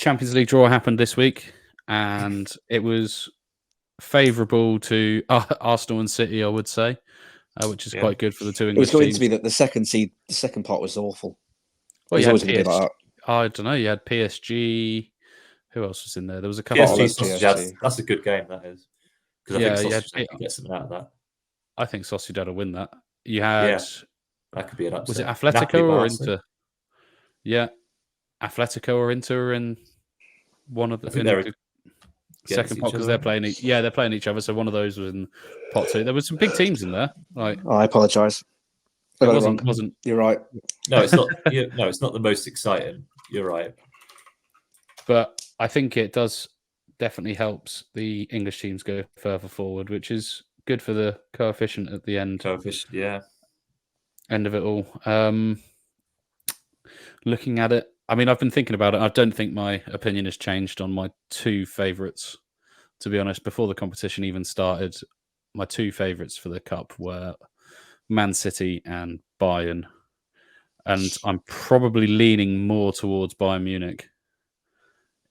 Champions League draw happened this week, and it was favourable to Arsenal and City, I would say, which is quite good for the two English teams. It was going teams. to be that the second part was awful. Well, it was always going to be like that. I don't know. You had PSG. Who else was in there? There was a couple. PSG. That's a good game. That is. Because I think Sociedad can get something out of that. I think Sociedad will win that. You had that could be an upset. Was it Atletico or Inter? Yeah, Atletico or Inter in one of the second pot because they're playing. They're playing each other. So one of those was in pot 2. There were some big teams in there. I apologise. It wasn't. You're right. No, it's not. No, it's not the most exciting. You're right. But I think it does definitely helps the English teams go further forward, which is good for the coefficient at the end. End of it all. Looking at it, I mean, I've been thinking about it. I don't think my opinion has changed on my two favourites. To be honest, before the competition even started, my two favourites for the Cup were Man City and Bayern. And I'm probably leaning more towards Bayern Munich,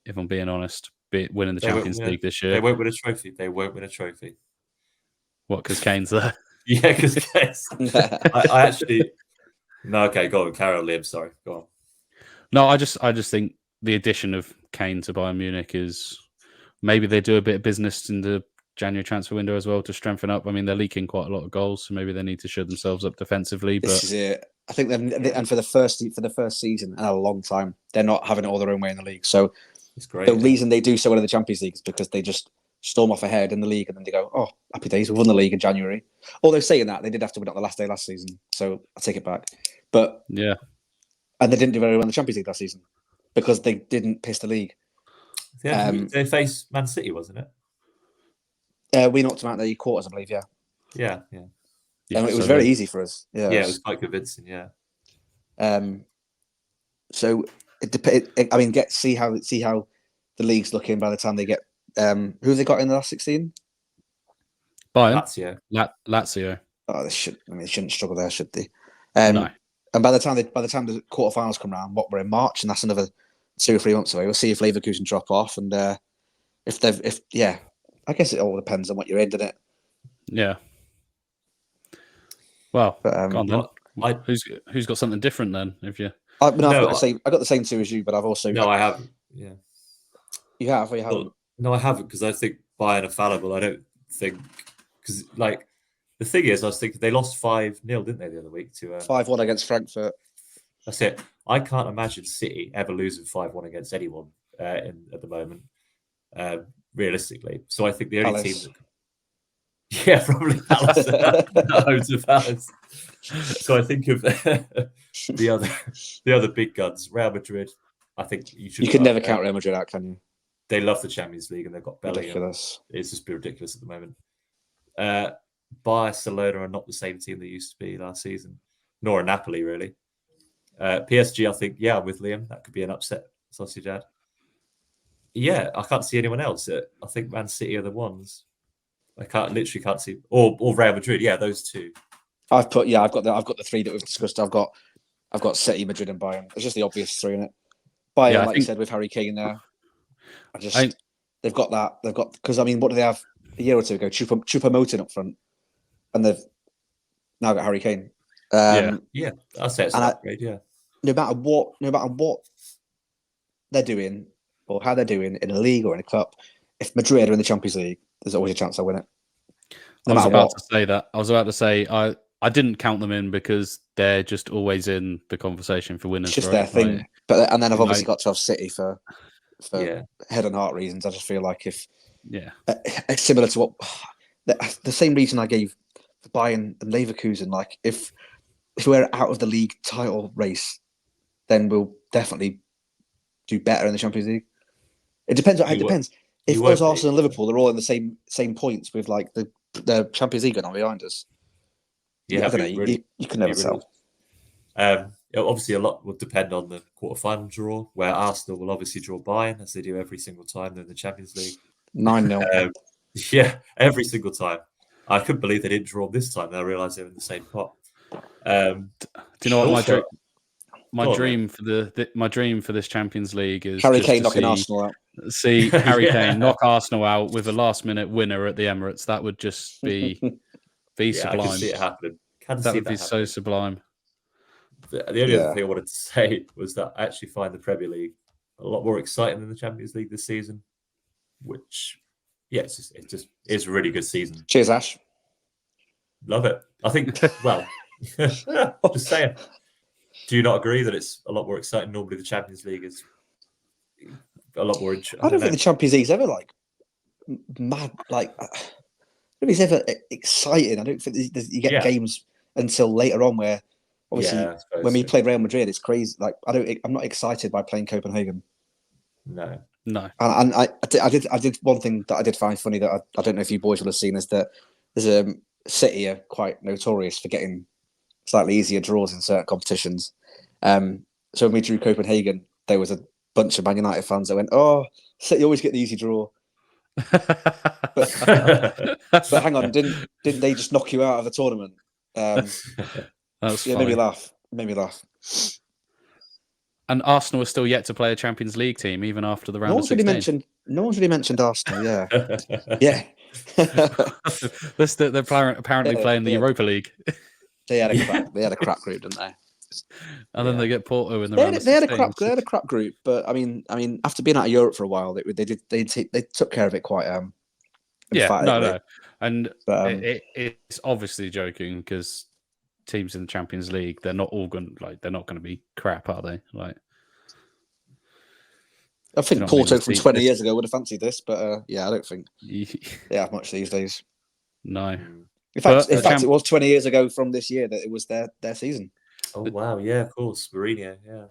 if I'm being honest, winning the Champions League this year. They won't win a trophy. What, because Kane's there? Yeah, because Kane's I actually... No, okay, go on. Carol, Liam, sorry. Go on. No, I just think the addition of Kane to Bayern Munich is... Maybe they do a bit of business in the January transfer window as well to strengthen up. I mean, they're leaking quite a lot of goals, so maybe they need to show themselves up defensively. This is it. I think and for the first season in a long time, they're not having it all their own way in the league. So it's great. The reason they do so well in the Champions League is because they just storm off ahead in the league, and then they go, "Oh, happy days! We won the league in January." Although saying that, they did have to win on the last day last season, so I take it back. But yeah, and they didn't do very well in the Champions League last season because they didn't piss the league. Yeah, they faced Man City, wasn't it? We knocked them out in the quarters, I believe. Yeah. And it was very easy for us. Yeah, it was quite convincing. Yeah. So it depends. I mean, see how the league's looking by the time they get. Who have they got in the last 16? Bayern. Lazio. Oh, they shouldn't struggle there, should they? No. And by the time the quarterfinals come around, we're in March, and that's another 2 or 3 months away. We'll see if Leverkusen drop off, and I guess it all depends on what you're in, doesn't it? Yeah. Well, go on then. Who's got something different then? I've got the same two as you, but I've also I haven't. Yeah. You have or you haven't? No, I haven't because I think Bayern are fallible. I don't think because the thing is, I was thinking they lost 5-0, didn't they, the other week to 5-1 against Frankfurt. That's it. I can't imagine City ever losing 5-1 against anyone at the moment, realistically. So I think the only team that probably Palace. Loads of Palace. So I think of the other big guns, Real Madrid. I think you can never count Real Madrid out, can you? They love the Champions League and they've got Bellingham. Ridiculous. It's just ridiculous at the moment. Barcelona are not the same team they used to be last season, nor Napoli really. PSG, I think, I'm with Liam. That could be an upset. Sociedad. Yeah, I can't see anyone else. I think Man City are the ones. I literally can't see, or Real Madrid. Yeah, those two. I've got the 3 that we've discussed. I've got City, Madrid, and Bayern. It's just the obvious 3 in it. Bayern, you said, with Harry Kane there. They've got that. They've got because I mean, what do they have a year or two ago? Choupo-Moting up front, and they've now got Harry Kane. I'll say it's an upgrade. Yeah. No matter what they're doing or how they're doing in a league or in a cup, if Madrid are in the Champions League, there's always a chance they'll win it. I was about to say I didn't count them in because they're just always in the conversation for winners. It's just their thing. And then I've obviously got to have City for head and heart reasons. I just feel like it's similar to what the same reason I gave for Bayern and Leverkusen. Like if we're out of the league title race, then we'll definitely do better in the Champions League. It depends. It depends. If us, Arsenal and Liverpool, they're all in the same points with like the Champions League going on behind us. Yeah, I don't know. You can never tell. Obviously, a lot will depend on the quarter-final draw, where Arsenal will obviously draw Bayern, as they do every single time they're in the Champions League. 9-0. Every single time. I couldn't believe they didn't draw this time. I realised they were in the same pot. Do you know what my joke? my dream for my dream for this Champions League is Harry Kane knocking Arsenal out. See Harry Kane knock Arsenal out with a last-minute winner at the Emirates. That would just be sublime. I can see it happening. That would be so sublime. The only other thing I wanted to say was that I actually find the Premier League a lot more exciting than the Champions League this season, which, it just is a really good season. Cheers, Ash. Love it. I think, well, just saying. Do you not agree that it's a lot more exciting? Normally the Champions League is a lot more interesting. I don't think the Champions League's ever like mad. Like, I don't think it's ever exciting. I don't think you get games until later on where, obviously, when we played Real Madrid, it's crazy. Like, I'm not excited by playing Copenhagen. No. And I did one thing that I did find funny that I don't know if you boys will have seen is that there's City are quite notorious for getting slightly easier draws in certain competitions. So when we drew Copenhagen, there was a bunch of Man United fans that went, "Oh, City always get the easy draw." but hang on, didn't they just knock you out of the tournament? That's made me laugh. And Arsenal are still yet to play a Champions League team, even after the round of 16. No one's really mentioned Arsenal. Yeah, yeah. They're apparently playing the Europa League. They had a crap group, didn't they? And then they get Porto in the round of 16. They had a crap group, but I mean, after being out of Europe for a while, they took care of it quite. No, and it's obviously joking because teams in the Champions League, they're not going to be crap, are they? Like, I think Porto from 20 years ago would have fancied this, but I don't think they have much these days. No. In fact, it was 20 years ago from this year that it was their season. Oh wow, yeah, of course, Mourinho, yeah.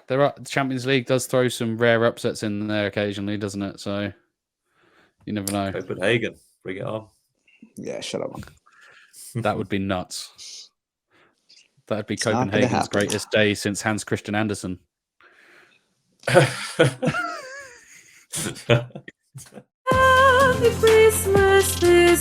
The Champions League does throw some rare upsets in there occasionally, doesn't it? So you never know. Copenhagen, bring it on. Yeah, shut up. That would be nuts. That'd be Copenhagen's greatest day since Hans Christian Andersen. Happy Christmas this